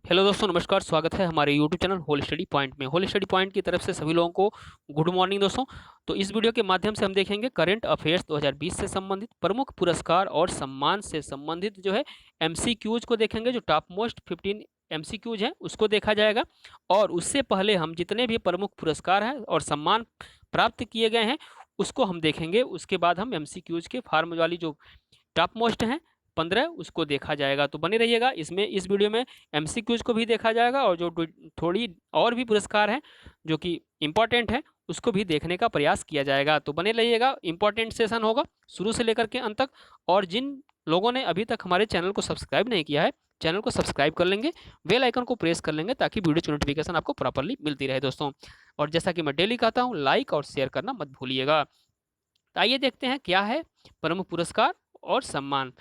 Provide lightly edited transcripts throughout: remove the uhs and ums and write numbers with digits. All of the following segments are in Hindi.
हेलो दोस्तों, नमस्कार। स्वागत है हमारे YouTube channel whole study point में। होल स्टडी पॉइंट की तरफ से सभी लोगों को गुड मॉर्निंग दोस्तों। तो इस वीडियो के माध्यम से हम देखेंगे करंट अफेयर्स 2020 से संबंधित प्रमुख पुरस्कार और सम्मान से संबंधित जो है एमसीक्यूज को देखेंगे। जो टॉप मोस्ट 15 एमसीक्यूज हैं उसको देखा जाएगा। और उससे पहले हम जितने भी प्रमुख पुरस्कार हैं और सम्मान प्राप्त किए गए हैं उसको हम देखेंगे। उसके बाद हम एमसीक्यूज के फार्म वाली जो टॉप मोस्ट हैं 15 उसको देखा जाएगा। तो बने रहिएगा। इसमें इस वीडियो में एमसीक्यूज को भी देखा जाएगा और जो थोड़ी और भी पुरस्कार हैं जो कि इम्पोर्टेंट है उसको भी देखने का प्रयास किया जाएगा। तो बने रहिएगा, इम्पोर्टेंट सेशन होगा शुरू से लेकर के अंत तक। और जिन लोगों ने अभी तक हमारे चैनल को सब्सक्राइब नहीं किया है, चैनल को सब्सक्राइब कर लेंगे, बेल आइकन को प्रेस कर लेंगे ताकि वीडियो की नोटिफिकेशन आपको प्रॉपरली मिलती रहे दोस्तों। और जैसा कि मैं डेली कहता हूँ, लाइक और शेयर करना मत भूलिएगा। तो आइए देखते हैं क्या है प्रमुख पुरस्कार और सम्मान।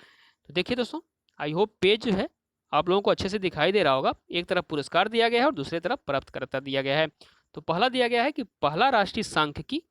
तो देखिए दोस्तों, आई होप पेज जो है आप लोगों को अच्छे से दिखाई दे रहा होगा। एक तरफ पुरस्कार दिया गया है और दूसरी तरफ प्राप्तकर्ता दिया गया है। तो पहला दिया गया है कि पहला राष्ट्रीय सांख्यिकी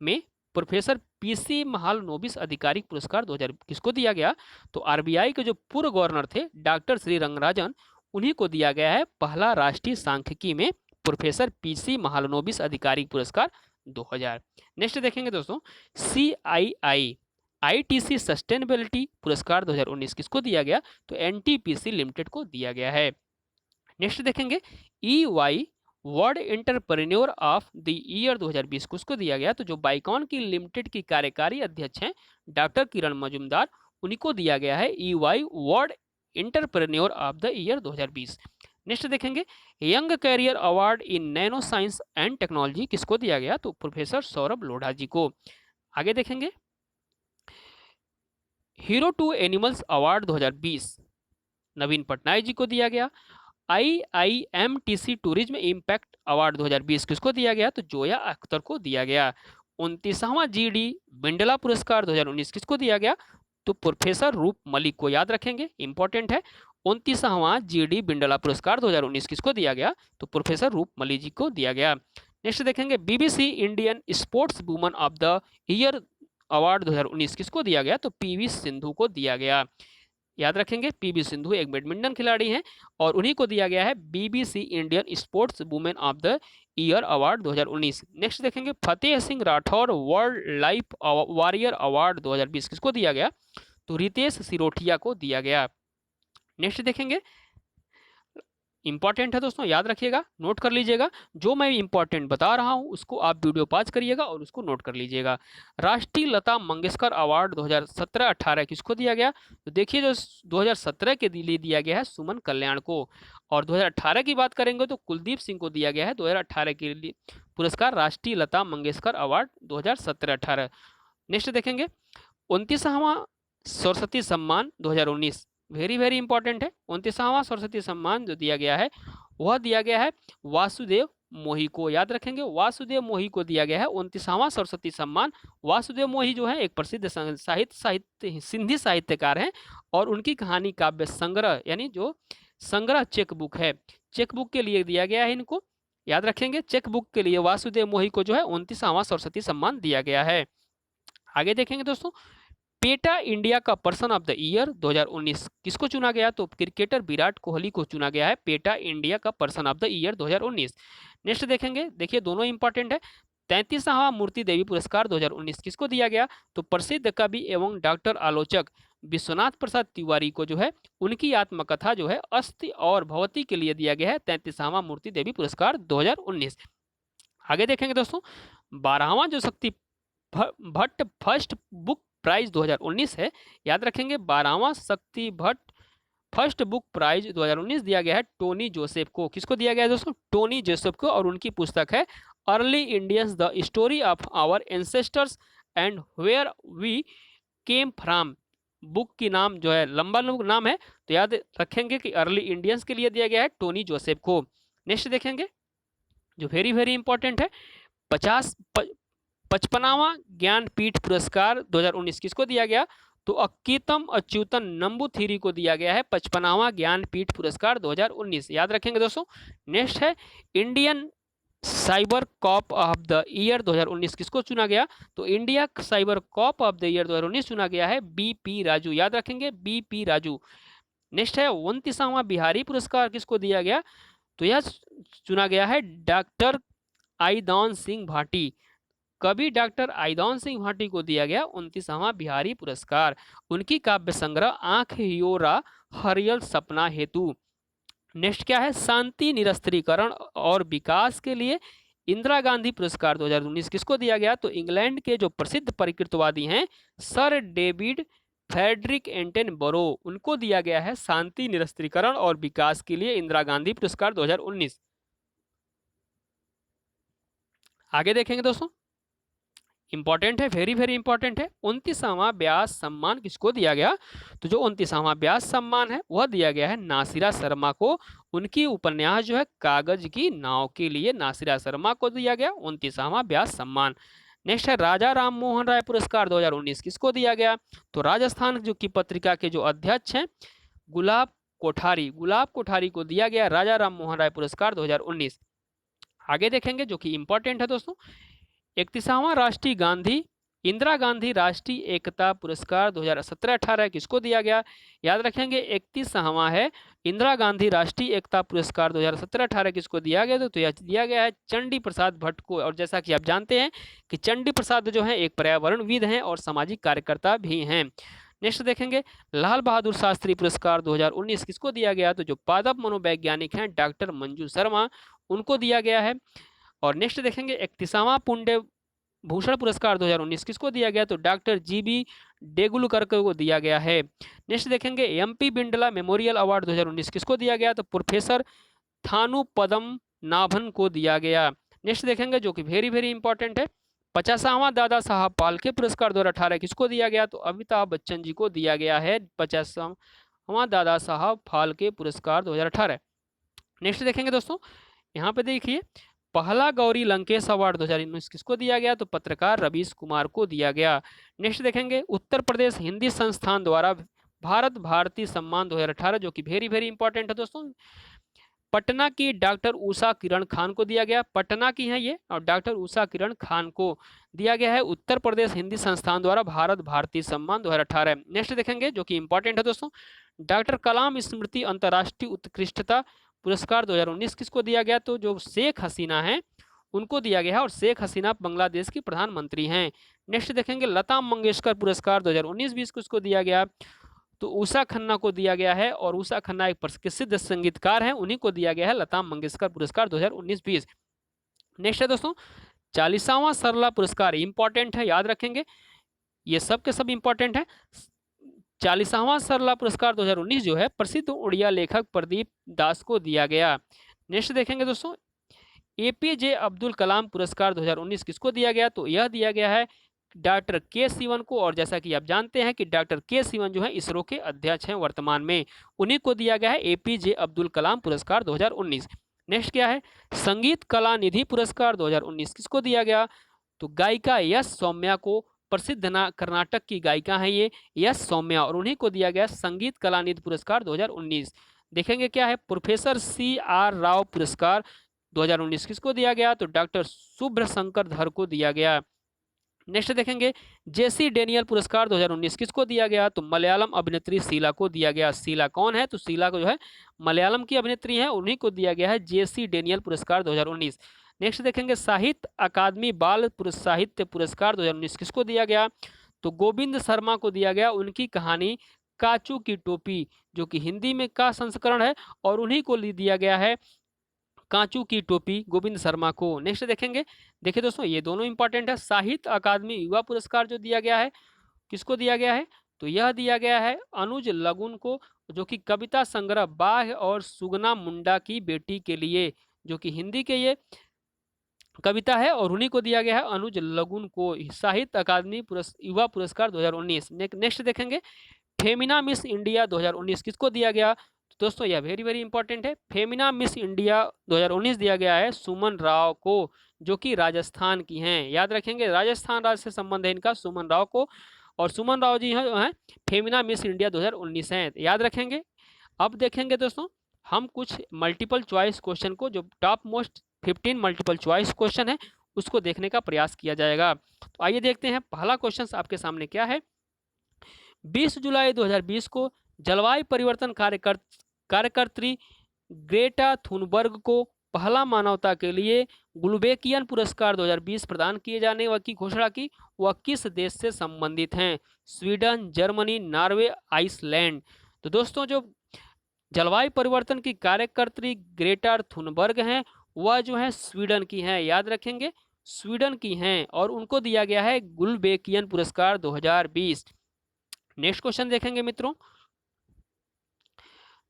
में प्रोफेसर पीसी महालनोबिस आधिकारिक पुरस्कार 2000 किसको दिया गया? तो आरबीआई के जो पूर्व गवर्नर थे डॉक्टर श्री रंगराजन, उन्हीं को दिया गया है पहला राष्ट्रीय सांख्यिकी में प्रोफेसर पीसी महालनोबिस आधिकारिक पुरस्कार 2000। नेक्स्ट देखेंगे दोस्तों, CII आईटीसी सस्टेनेबिलिटी पुरस्कार 2019 किसको दिया गया? तो एनटीपीसी लिमिटेड को दिया गया है। नेक्स्ट देखेंगे, EY world entrepreneur of the year 2020 किसको दिया गया? तो जो बाइकॉन की लिमिटेड की कार्यकारी अध्यक्ष हैं डॉक्टर किरण मजूमदार, उन्हीं को दिया गया है EY world entrepreneur of the year 2020। Next देखेंगे, young career award in nano science and technology किसको दिया गया? तो प्रोफेसर सौरभ लोढ़ा जी को। आगे देखेंगे, हीरो टू एनिमल्स अवार्ड 2020 नवीन पटनायक जी को दिया गया। IIMTC टूरिज्म इम्पैक्ट अवार्ड 2020 किसको दिया गया? तो जोया अख्तर को दिया गया। 29वां GD बिंडला पुरस्कार 2019 किसको दिया गया? तो प्रोफेसर रूप मलिक को। याद रखेंगे, इंपॉर्टेंट है। 29वां GD बिंडला पुरस्कार 2019 किसको दिया गया? तो प्रोफेसर रूप मलिक जी को दिया गया। नेक्स्ट देखेंगे, BBC Indian sports woman of the year award 2019 किसको दिया गया? तो PV सिंधु को दिया गया। याद रखेंगे, PV सिंधु एक बैडमिंटन खिलाड़ी हैं और उन्हीं को दिया गया है BBC Indian sports women of the year award 2019। Next देखेंगे, Fateh Singh Rathore wildlife warrior award 2020 किसको दिया गया? तो रितेश सिरोठिया को दिया गया। नेक्स्ट देखेंगे, इंपॉर्टेंट है दोस्तों, याद रखिएगा, नोट कर लीजिएगा। जो मैं इंपॉर्टेंट बता रहा हूं उसको आप वीडियो पॉज करिएगा और उसको नोट कर लीजिएगा। राष्ट्रीय लता मंगेशकर अवार्ड 2017-18 किसको दिया गया? तो देखिए, जो 2017 के लिए दिया गया है सुमन कल्याण को। और 2018 की बात करेंगे तो कुलदीप सिंह को दिया गया है 2018 के लिए पुरस्कार राष्ट्रीय लता मंगेशकर अवार्ड 2017-18। नेक्स्ट देखेंगे, 29वां सरस्वती सम्मान 2019 वेरी वेरी इंपॉर्टेंट है। 29वां सरस्वती सम्मान जो दिया गया है वह दिया गया है वासुदेव मोही को। याद रखेंगे, वासुदेव मोही को दिया गया है 29वां सरस्वती सम्मान। वासुदेव मोही जो है एक प्रसिद्ध साहित्य सिंधी साहित्यकार हैं और उनकी कहानी काव्य संग्रह यानी जो संग्रह चेक बुक है, चेक बुक के लिए दिया गया है इनको। याद रखेंगे, चेक बुक के लिए वासुदेव मोही को जो है 29वां सरस्वती सम्मान दिया गया है। आगे देखेंगे दोस्तों, पेटा इंडिया का पर्सन ऑफ द ईयर 2019 किसको चुना गया? तो क्रिकेटर विराट कोहली को चुना गया है पेटा इंडिया का person of the year 2019। Next देखेंगे, देखिए दोनों इंपॉर्टेंट है। 33वां मूर्ति देवी पुरस्कार 2019 किसको दिया गया? तो प्रसिद्ध कवि एवं डॉक्टर आलोचक विश्वनाथ प्रसाद तिवारी को जो है उनकी आत्मकथा जो है अस्थि और भगवती के लिए दिया गया है 33वां मूर्ति देवी पुरस्कार 2019। आगे देखेंगे दोस्तों, 12वां जो शक्ति भट्ट फर्स्ट बुक प्राइज 2019 है। याद रखेंगे, 12वां शक्ति भट्ट फर्स्ट बुक प्राइज 2019 दिया गया है टोनी जोसेफ को। किसको दिया गया है दोस्तों? टोनी जोसेफ को। और उनकी पुस्तक है early Indians the story of our ancestors and where we came from. Book की नाम जो है लंबा नाम है, तो याद रखेंगे कि अर्ली इंडियंस के लिए दिया गया है टोनी जोसेफ को। नेक्स्ट देखेंगे, जो वेरी वेरी इंपॉर्टेंट है, 55वां ज्ञानपीठ पुरस्कार 2019 किसको दिया गया? तो अक्कीतम अच्युतन नंबूथिरी को दिया गया है 55वां ज्ञानपीठ पुरस्कार 2019। याद रखेंगे दोस्तों। नेक्स्ट है, Indian cyber cop of the year 2019 किसको चुना गया? तो India cyber cop of the year 2019 चुना गया है BP राजू। याद रखेंगे, BP राजू। नेक्स्ट है 29वां बिहारी पुरस्कार किसको दिया गया, तो यह चुना गया है डॉक्टर आईदौन सिंह भाटी। कवि डॉक्टर आईदौन सिंह भाटी को दिया गया 29वां बिहारी पुरस्कार, उनकी काव्य संग्रह आंख हियोरा हरियल सपना हेतु। नेक्स्ट क्या है, शांति निरस्त्रीकरण और विकास के लिए इंदिरा गांधी पुरस्कार 2019 किसको दिया गया, तो इंग्लैंड के जो प्रसिद्ध प्रकृतवादी हैं सर डेविड फ्रेडरिक एटनबरो, उनको दिया गया है शांति निरस्त्रीकरण और विकास के लिए इंदिरा गांधी पुरस्कार 2019। आगे देखेंगे दोस्तों, इंपॉर्टेंट है, वेरी वेरी इंपॉर्टेंट है। 29वां व्यास सम्मान किसको दिया गया, तो जो 29वां व्यास सम्मान है वह दिया गया है नासिरा शर्मा को, उनकी उपन्यास जो है कागज की नाव के लिए नासिरा शर्मा को दिया गया 29वां व्यास सम्मान। नेक्स्ट है राजा राम मोहन राय पुरस्कार 2019 किसको दिया गया, तो राजस्थान जो की पत्रिका के जो अध्यक्ष हैं गुलाब कोठारी को दिया गया राजा राम मोहन राय पुरस्कार 2019। आगे देखेंगे जो कि इंपॉर्टेंट है दोस्तों, 31वां राष्ट्रीय इंदिरा गांधी राष्ट्रीय एकता पुरस्कार 2017-18 किसको दिया गया, याद रखेंगे 31वां है इंदिरा गांधी राष्ट्रीय एकता पुरस्कार 2017-18 किसको दिया गया, तो यह दिया गया है चंडी प्रसाद भट्ट को। और जैसा कि आप जानते हैं कि चंडी प्रसाद जो है एक पर्यावरणविद हैं और सामाजिक कार्यकर्ता भी हैं। नेक्स्ट देखेंगे लाल बहादुर शास्त्री पुरस्कार 2019 किसको दिया गया, तो जो पादप मनोवैज्ञानिक हैं डॉक्टर मंजू शर्मा, उनको दिया गया है। और नेक्स्ट देखेंगे 31वां पुण्य भूषण पुरस्कार 2019 किसको दिया गया, तो डॉक्टर जीबी डेगुलकर को दिया गया है। नेक्स्ट देखेंगे एमपी बिंडला मेमोरियल अवार्ड 2019 किसको दिया गया, तो प्रोफेसर थानु पदम नाभन को दिया गया। नेक्स्ट देखेंगे जो कि वेरी वेरी इंपॉर्टेंट है, 50वां दादा साहब फाल्के पुरस्कार 2018 किसको दिया गया, तो अमिताभ बच्चन जी को दिया गया है 50वां दादा साहब फाल्के पुरस्कार 2018। नेक्स्ट देखेंगे दोस्तों, यहाँ पे देखिए पहला गौरी लंकेश अवार्ड 2019 किसको दिया गया, तो पत्रकार रवीश कुमार को दिया गया। नेक्स्ट देखेंगे उत्तर प्रदेश हिंदी संस्थान द्वारा भारत भारती सम्मान 2018 जो कि वेरी वेरी इंपॉर्टेंट है दोस्तों, पटना की डॉक्टर उषा किरण खान को दिया गया, पटना की है ये, और डॉक्टर उषा किरण खान को दिया गया है उत्तर प्रदेश हिंदी संस्थान द्वारा भारत भारती सम्मान 2018। नेक्स्ट देखेंगे जो कि इंपॉर्टेंट है दोस्तों, डॉक्टर कलाम स्मृति अंतर्राष्ट्रीय उत्कृष्टता पुरस्कार 2019 किसको दिया गया, तो जो शेख हसीना है उनको दिया गया है, और शेख हसीना बांग्लादेश की प्रधानमंत्री हैं। नेक्स्ट देखेंगे लता मंगेशकर पुरस्कार 2019-20 किसको दिया गया, तो उषा खन्ना को दिया गया है, और उषा खन्ना एक प्रसिद्ध संगीतकार हैं, उन्हीं को दिया गया है लता मंगेशकर पुरस्कार 2019-20। नेक्स्ट है दोस्तों 40वां सरला पुरस्कार, इंपॉर्टेंट है, याद रखेंगे ये सब के सब इंपॉर्टेंट है। 40वां सरला पुरस्कार 2019 जो है प्रसिद्ध उड़िया लेखक प्रदीप दास को दिया गया। नेक्स्ट देखेंगे दोस्तों एपीजे अब्दुल कलाम पुरस्कार 2019 किसको दिया गया, तो यह दिया गया है डॉक्टर के सिवन को, और जैसा कि आप जानते हैं कि डॉक्टर के सिवन जो है इसरो के अध्यक्ष हैं वर्तमान में, उन्हीं को दिया गया है एपीजे अब्दुल कलाम पुरस्कार 2019। नेक्स्ट क्या है संगीत कला निधि पुरस्कार 2019 किसको दिया गया, तो गायिका यश सौम्या को, प्रसिद्ध कर्नाटक की गायिका है ये यश सौम्या, और उन्हीं को दिया गया संगीत कला निधि पुरस्कार 2019। देखेंगे क्या है प्रोफेसर CR राव पुरस्कार 2019 किसको दिया गया, तो डॉक्टर शुभ्र शंकर धर को दिया गया। नेक्स्ट देखेंगे जेसी डेनियल पुरस्कार 2019 किसको दिया गया, तो मलयालम अभिनेत्री शीला को दिया गया। शीला कौन है, तो शीला को जो है मलयालम की अभिनेत्री है, उन्हीं को दिया गया है जेसी डेनियल पुरस्कार 2019। नेक्स्ट देखेंगे साहित्य अकादमी बाल साहित्य पुरस्कार 2019 किसको दिया गया, तो गोविंद शर्मा को दिया गया, उनकी कहानी काचू की टोपी जो कि हिंदी में का संस्करण है, और उन्हीं को दिया गया है कांचू की टोपी गोविंद शर्मा को। नेक्स्ट देखेंगे, देखिए दोस्तों ये दोनों इंपॉर्टेंट है, साहित्य अकादमी युवा पुरस्कार जो दिया गया है किसको दिया गया है, तो यह दिया गया है अनुज लगुन को, जो कि कविता संग्रह बाह और सुगना मुंडा की बेटी के लिए, जो कि हिंदी के ये कविता है, और उन्हीं को दिया गया है अनुज लगुन को साहित्य अकादमी युवा पुरस्कार 2019। नेक्स्ट देखेंगे फेमिना मिस इंडिया 2019 किसको दिया गया, दोस्तों यह वेरी वेरी इंपॉर्टेंट है, फेमिना मिस इंडिया 2019 दिया गया है सुमन राव को, जो कि राजस्थान की हैं, याद रखेंगे राजस्थान राज्य से संबंध है इनका सुमन राव को, और सुमन राव जी हैं फेमिना मिस इंडिया 2019 हैं, याद रखेंगे। अब देखेंगे दोस्तों हम कुछ मल्टीपल चॉइस क्वेश्चन को, जो top most 15 multiple choice question है उसको देखने का प्रयास किया जाएगा। तो आइए देखते हैं पहला क्वेश्चन आपके सामने क्या है, 20 जुलाई 2020 को जलवायु परिवर्तन कार्यकर्त्री ग्रेटा थुनबर्ग को पहला मानवता के लिए गुल्बेकियन पुरस्कार 2020 प्रदान किए जाने की घोषणा की। वह किस देश से संबंधित हैं? Sweden, Germany, Norway, Iceland. तो दोस्तों जो जलवायु परिवर्तन की कार्यकर्त्री ग्रेटा थुनबर्ग हैं वह जो है स्वीडन की हैं, याद रखेंगे स्वीडन की हैं, और उनको दिया गया है गुल्बेकियन पुरस्कार 2020। नेक्स्ट क्वेश्चन देखेंगे मित्रों,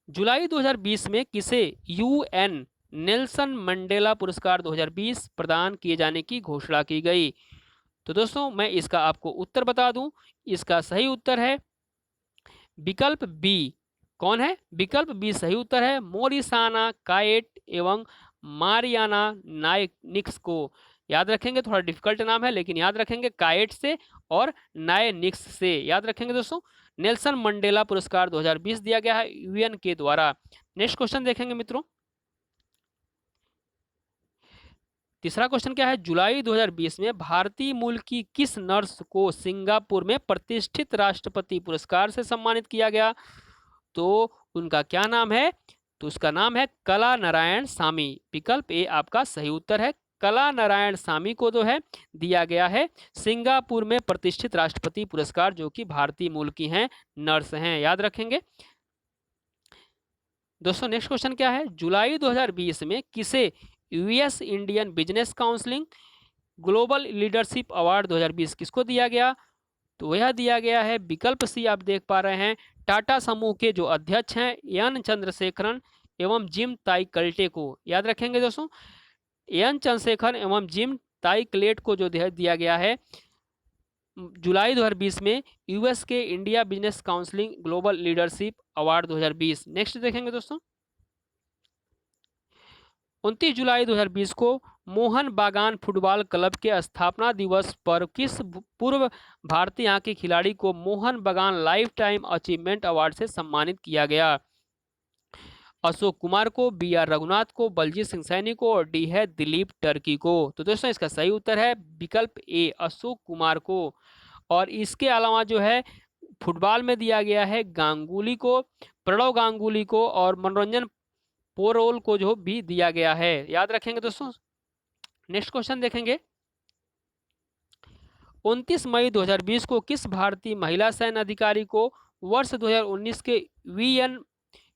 जुलाई 2020 में किसे यूएन नेल्सन मंडेला पुरस्कार 2020 प्रदान किए जाने की घोषणा की गई? तो दोस्तों मैं इसका आपको उत्तर बता दूं, इसका सही उत्तर है विकल्प बी। कौन है? विकल्प बी सही उत्तर है मोरिसाना काएट एवं मारियाना नायनिक्स को। याद रखेंगे, थोड़ा डिफिकल्ट नाम है लेकिन याद रखेंगे काएट से और नायनिक्स से, याद रखेंगे दोस्तों। नेल्सन मंडेला पुरस्कार 2020 दिया गया है यूएन के द्वारा। नेक्स्ट क्वेश्चन देखेंगे मित्रों, तीसरा क्वेश्चन क्या है, जुलाई 2020 में भारतीय मूल की किस नर्स को सिंगापुर में प्रतिष्ठित राष्ट्रपति पुरस्कार से सम्मानित किया गया? तो उनका क्या नाम है? तो उसका नाम है कला नारायण सामी। विकल्प ए आपका सही उत्तर है, कला नारायण सामी को जो है दिया गया है सिंगापुर में प्रतिष्ठित राष्ट्रपति पुरस्कार, जो कि भारतीय मूल की हैं, नर्स हैं, याद रखेंगे दोस्तों। नेक्स्ट क्वेश्चन क्या है, जुलाई 2020 में किसे US Indian business counselling global leadership award 2020 किसको दिया गया? तो यह दिया गया है विकल्प सी, आप देख पा रहे हैं टाटा समूह के जो अध्यक्ष हैं एन चंद्रशेखरन एवं जिम ताई कल्टे को। याद रखेंगे दोस्तों, एन चंद्रशेखर एवं जिम ताई क्लेट को जो दिया गया है जुलाई 2020 में यूएस के India business counselling global leadership award 2020। Next देखेंगे दोस्तों, 29 जुलाई 2020 को मोहन बागान फुटबॉल क्लब के स्थापना दिवस पर किस पूर्व भारतीय हॉकी खिलाड़ी को मोहन बागान लाइफ टाइम अचीवमेंट अवार्ड से सम्मानित किया गया? अशोक कुमार को, बी आर रघुनाथ को, बलजीत सिंह सैनी को, और डी है दिलीप टर्की को। तो दोस्तों इसका सही उत्तर है विकल्प ए अशोक कुमार को। और इसके अलावा जो है फुटबॉल में दिया गया है गांगुली को, प्रणव गांगुली को, और मनोरंजन पोरोल को जो भी दिया गया है, याद रखेंगे दोस्तों। नेक्स्ट क्वेश्चन देखेंगे, 29 मई 2020 को किस भारतीय महिला सैन्य अधिकारी को वर्ष 2019 के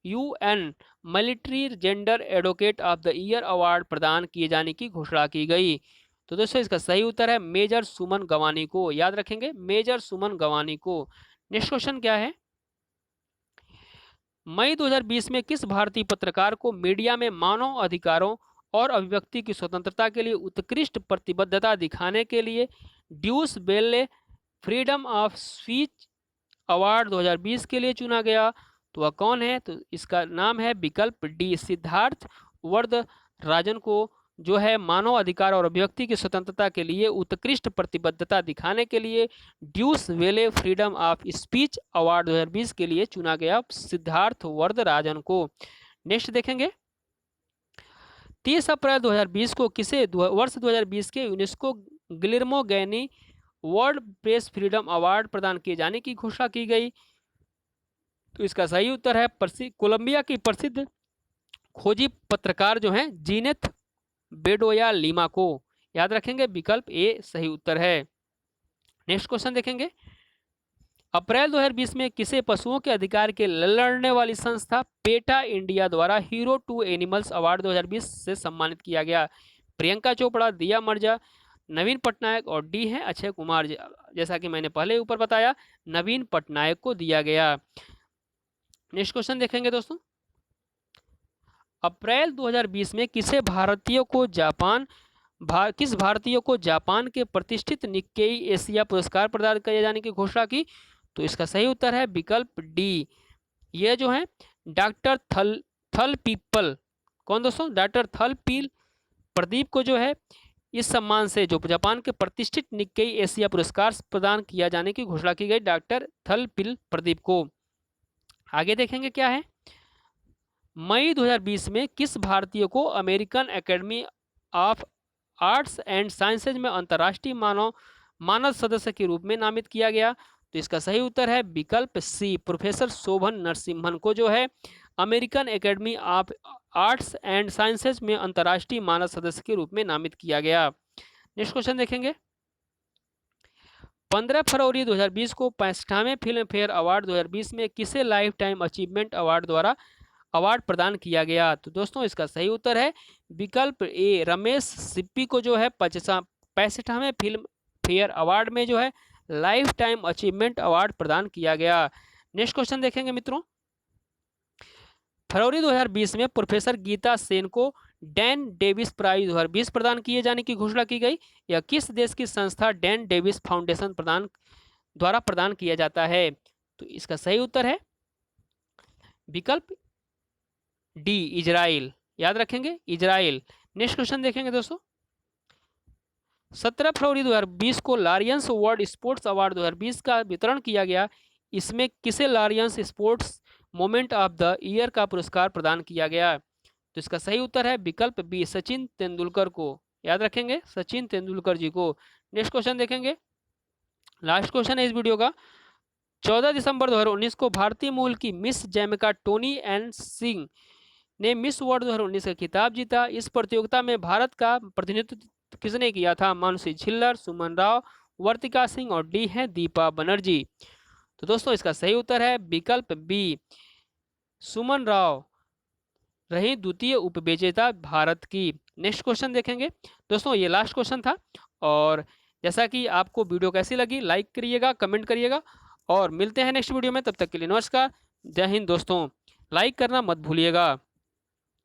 UN military gender advocate of the year award प्रदान किए जाने की घोषणा की गई? तो दोस्तों इसका सही उत्तर है मेजर सुमन गवानी को, याद रखेंगे मेजर सुमन गवानी को। नेक्स्ट क्वेश्चन क्या है, मई 2020 में किस भारतीय पत्रकार को मीडिया में मानव अधिकारों और अभिव्यक्ति की स्वतंत्रता के लिए उत्कृष्ट प्रतिबद्धता दिखाने के लिए ड्यूस बेले फ्रीडम ऑफ स्पीच अवार्ड 2020 के लिए चुना गया? तो वह कौन है? तो इसका नाम है विकल्प डी सिद्धार्थ वरदराजन को जो है मानव अधिकार और अभिव्यक्ति की स्वतंत्रता के लिए उत्कृष्ट प्रतिबद्धता दिखाने के लिए ड्यूस वेले फ्रीडम ऑफ स्पीच अवार्ड 2020 के लिए चुना गया सिद्धार्थ वरदराजन को। नेक्स्ट देखेंगे, 30 अप्रैल 2020 को किसे वर्ष 2020 के यूनेस्को गिलेर्मो गैनी वर्ल्ड प्रेस फ्रीडम अवार्ड प्रदान किए जाने की घोषणा की गई? तो इसका सही उत्तर है कोलंबिया की प्रसिद्ध खोजी पत्रकार जो हैं जीनेथ बेडोया लीमा को। याद रखेंगे विकल्प ए सही उत्तर है। नेक्स्ट क्वेश्चन देखेंगे, अप्रैल 2020 में किसे पशुओं के अधिकार के लड़ने वाली संस्था पेटा इंडिया द्वारा हीरो टू एनिमल्स अवार्ड 2020 से सम्मानित किया गया? प्रियंका चोपड़ा, दिया मिर्जा, नवीन पटनायक, और डी है अक्षय कुमार। जैसा कि मैंने पहले ऊपर बताया नवीन पटनायक को दिया गया। नेक्स्ट क्वेश्चन देखेंगे दोस्तों, अप्रैल 2020 में किस भारतीय को जापान के प्रतिष्ठित निक्केई एशिया पुरस्कार प्रदान किए जाने की घोषणा की? तो इसका सही उत्तर है विकल्प डी, ये जो है डॉक्टर थल पीपल। कौन दोस्तों? डॉक्टर थल पील प्रदीप को जो है इस सम्मान से जो जापान के प्रतिष्ठित निक्केई एशिया पुरस्कार प्रदान किया जाने की घोषणा की गई डॉक्टर थल पील प्रदीप को। आगे देखेंगे क्या है, मई 2020 में किस भारतीय को American academy of arts and sciences में अंतर्राष्ट्रीय मानद सदस्य के रूप में नामित किया गया? तो इसका सही उत्तर है विकल्प सी, प्रोफेसर शोभन नरसिम्हन को जो है American academy of arts and sciences में अंतर्राष्ट्रीय मानद सदस्य के रूप में नामित किया गया। नेक्स्ट क्वेश्चन देखेंगे। 15 फरवरी 2020 को 65वें फिल्म फेयर अवार्ड 2020 में किसे लाइफ टाइम अचीवमेंट अवार्ड द्वारा अवार्ड प्रदान किया गया? तो दोस्तों इसका सही उत्तर है विकल्प ए, रमेश सिप्पी को जो है 65वें फिल्म फेयर अवार्ड में जो है लाइफ टाइम अचीवमेंट अवार्ड प्रदान किया गया। नेक्स्ट क्वेश्चन देखेंगे मित्रों। फरवरी 2020 में प्रोफेसर गीता सेन को डैन डेविस प्राइज 2020 प्रदान किए जाने की घोषणा की गई। यह किस देश की संस्था डैन डेविस फाउंडेशन द्वारा प्रदान किया जाता है? तो इसका सही उत्तर है विकल्प डी, इजराइल। याद रखेंगे, इजराइल। नेक्स्ट क्वेश्चन देखेंगे दोस्तों। 17 फरवरी 2020 को लारियंस वर्ल्ड स्पोर्ट्स अवार्ड 2020 का वितरण किया गया। इसमें किसे Laureus sports moment of the year का पुरस्कार प्रदान किया गया? तो इसका सही उत्तर है विकल्प बी, सचिन तेंदुलकर को। याद रखेंगे, सचिन तेंदुलकर जी को। नेक्स्ट क्वेश्चन देखेंगे, लास्ट क्वेश्चन है इस वीडियो का। 14 दिसंबर 2019 को भारतीय मूल की miss Jamaica Tony N Singh ने मिस वर्ल्ड 2019 का खिताब जीता। इस प्रतियोगिता में भारत का प्रतिनिधित्व किसने किया था? मानसी छिल्लर, सुमन राव, वर्तिका सिंह और डी है दीपा बनर्जी। तो दोस्तों इसका सही उत्तर है विकल्प बी, सुमन राव रही द्वितीय उपविजेता भारत की। नेक्स्ट क्वेश्चन देखेंगे दोस्तों, ये लास्ट क्वेश्चन था। और जैसा कि आपको वीडियो कैसी लगी, लाइक करिएगा, कमेंट करिएगा और मिलते हैं नेक्स्ट वीडियो में। तब तक के लिए नमस्कार, जय हिंद दोस्तों। लाइक करना मत भूलिएगा।